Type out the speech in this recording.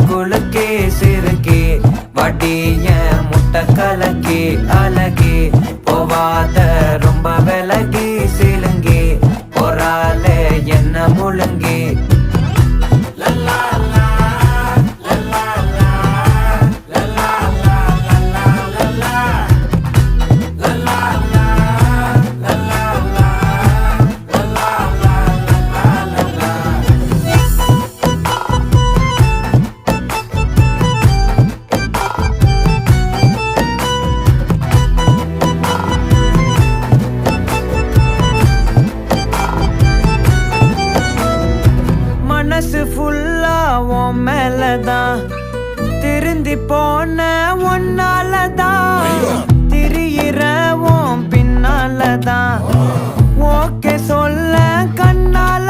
குலுக்கே சிறுக்கே வடிய முட்டை கலக்கே அழகே போவாத ரொம்ப விலகி சிலுங்கி போறால என்ன முழுங்கி மனசு ஃபுல்லா உன் மேலதான் திருந்தி போன ஒன்னாலதான் திரியிற உன் பின்னாலதான் ஓகே சொல்ல கண்ணால